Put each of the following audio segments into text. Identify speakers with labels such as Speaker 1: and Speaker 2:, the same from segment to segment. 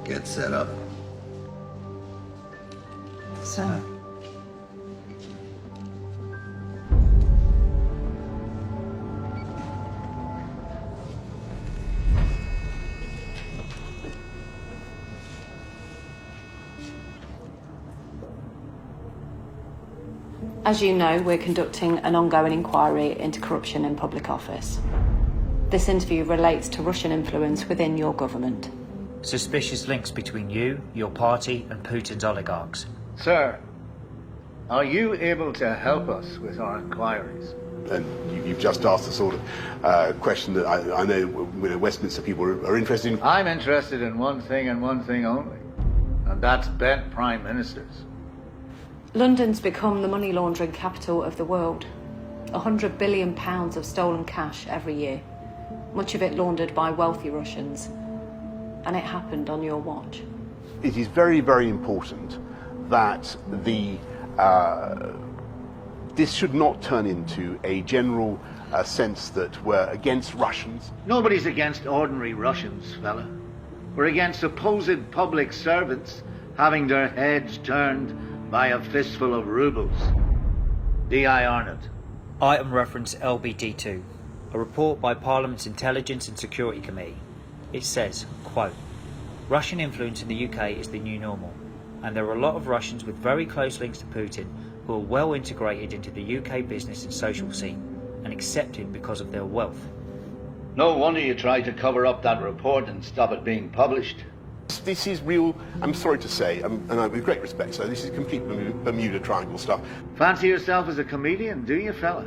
Speaker 1: get set up.
Speaker 2: So. As you know, we're conducting an ongoing inquiry into corruption in public office. This interview relates to Russian influence within your government.
Speaker 3: Suspicious links between you, your party, and Putin's oligarchs.
Speaker 4: Sir, are you able to help us with our inquiries?
Speaker 5: And you've just asked the sort of question that I know Westminster people are interested in.
Speaker 4: I'm interested in one thing and one thing only, and that's bent prime ministers.
Speaker 2: London's become the money laundering capital of the world. £100 billion of stolen cash every year, much of it laundered by wealthy Russians. And it happened on your watch.
Speaker 5: It is very, very important that this should not turn into a general sense that we're against Russians.
Speaker 4: Nobody's against ordinary Russians, fella. We're against supposed public servants having their heads turned by a fistful of rubles. D.I. Arnott.
Speaker 3: Item reference LBD2, a report by Parliament's Intelligence and Security Committee. It says, quote, Russian influence in the UK is the new normal, and there are a lot of Russians with very close links to Putin who are well integrated into the UK business and social scene, and accepted because of their wealth.
Speaker 4: No wonder you tried to cover up that report and stop it being published.
Speaker 5: This is real, I'm sorry to say, and with great respect, so this is complete Bermuda Triangle stuff.
Speaker 4: Fancy yourself as a comedian, do you, fella?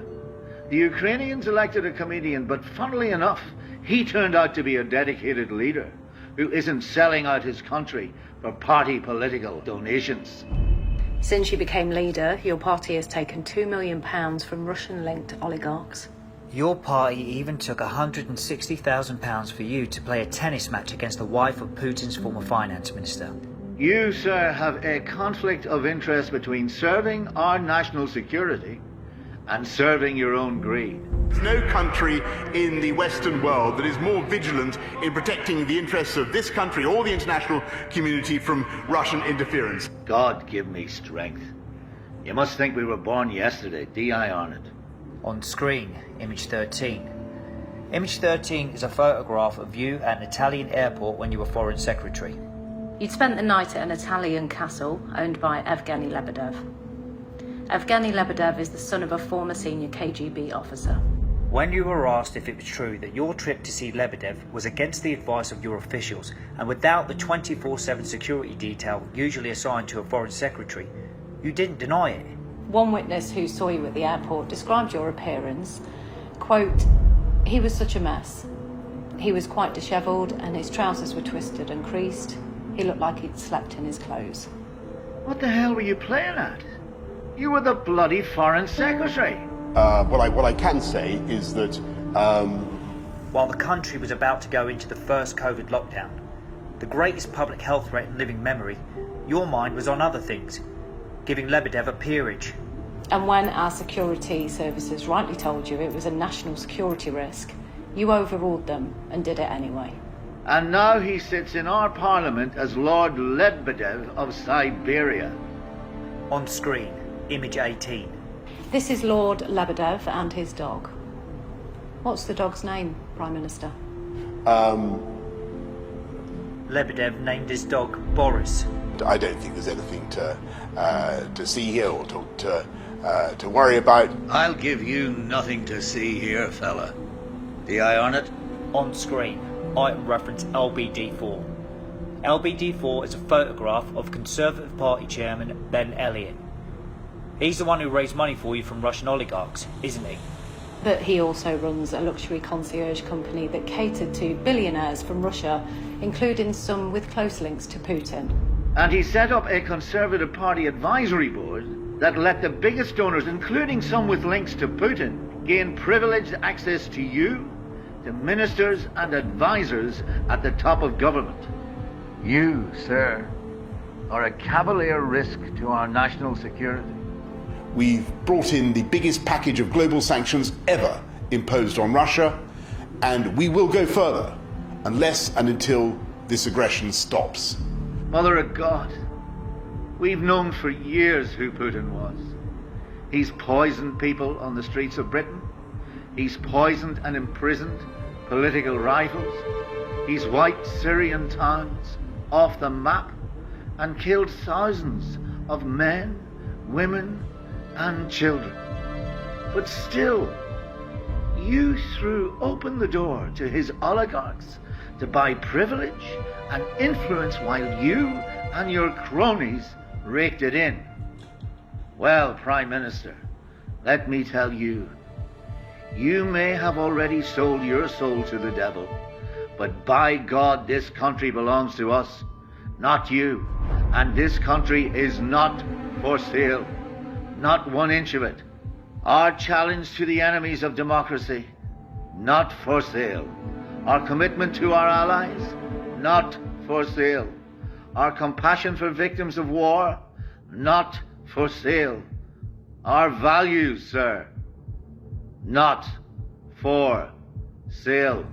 Speaker 4: The Ukrainians elected a comedian, but funnily enough, he turned out to be a dedicated leader who isn't selling out his country for party political donations.
Speaker 2: Since you became leader, your party has taken £2 million from Russian-linked oligarchs.
Speaker 3: Your party even took £160,000 for you to play a tennis match against the wife of Putin's former finance minister.
Speaker 4: You, sir, have a conflict of interest between serving our national security and serving your own greed.
Speaker 5: There's no country in the Western world that is more vigilant in protecting the interests of this country or the international community from Russian interference.
Speaker 4: God give me strength. You must think we were born yesterday, D.I. Arnott.
Speaker 3: On screen, image 13. Image 13 is a photograph of you at an Italian airport when you were Foreign Secretary.
Speaker 2: You'd spent the night at an Italian castle owned by Evgeny Lebedev. Evgeny Lebedev is the son of a former senior KGB officer.
Speaker 3: When you were asked if it was true that your trip to see Lebedev was against the advice of your officials and without the 24/7 security detail usually assigned to a Foreign Secretary, you didn't deny it.
Speaker 2: One witness who saw you at the airport described your appearance. Quote, he was such a mess. He was quite dishevelled and his trousers were twisted and creased. He looked like he'd slept in his clothes.
Speaker 4: What the hell were you playing at? You were the bloody Foreign Secretary.
Speaker 5: What I can say is that
Speaker 3: While the country was about to go into the first COVID lockdown, the greatest public health threat in living memory, your mind was on other things, giving Lebedev a peerage.
Speaker 2: And when our security services rightly told you it was a national security risk, you overruled them and did it anyway.
Speaker 4: And now he sits in our parliament as Lord Lebedev of Siberia.
Speaker 3: On screen, image 18.
Speaker 2: This is Lord Lebedev and his dog. What's the dog's name, Prime Minister?
Speaker 3: Lebedev named his dog Boris.
Speaker 5: I don't think there's anything to see here or to worry about.
Speaker 1: I'll give you nothing to see here, fella. D.I. Arnott?
Speaker 3: On screen, item reference LBD4. LBD4 is a photograph of Conservative Party Chairman Ben Elliott. He's the one who raised money for you from Russian oligarchs, isn't he?
Speaker 2: But he also runs a luxury concierge company that catered to billionaires from Russia, including some with close links to Putin.
Speaker 4: And he set up a Conservative Party advisory board that let the biggest donors, including some with links to Putin, gain privileged access to you, to ministers and advisors at the top of government. You, sir, are a cavalier risk to our national security.
Speaker 5: We've brought in the biggest package of global sanctions ever imposed on Russia, and we will go further unless and until this aggression stops.
Speaker 4: Mother of God, we've known for years who Putin was. He's poisoned people on the streets of Britain. He's poisoned and imprisoned political rivals. He's wiped Syrian towns off the map and killed thousands of men, women, and children. But still, you threw open the door to his oligarchs to buy privilege and influence while you and your cronies raked it in. Well, Prime Minister, let me tell you, you may have already sold your soul to the devil, but by God, this country belongs to us, not you. And this country is not for sale, not 1 inch of it. Our challenge to the enemies of democracy, not for sale. Our commitment to our allies, not for sale. Our compassion for victims of war, not for sale. Our values, sir, not for sale.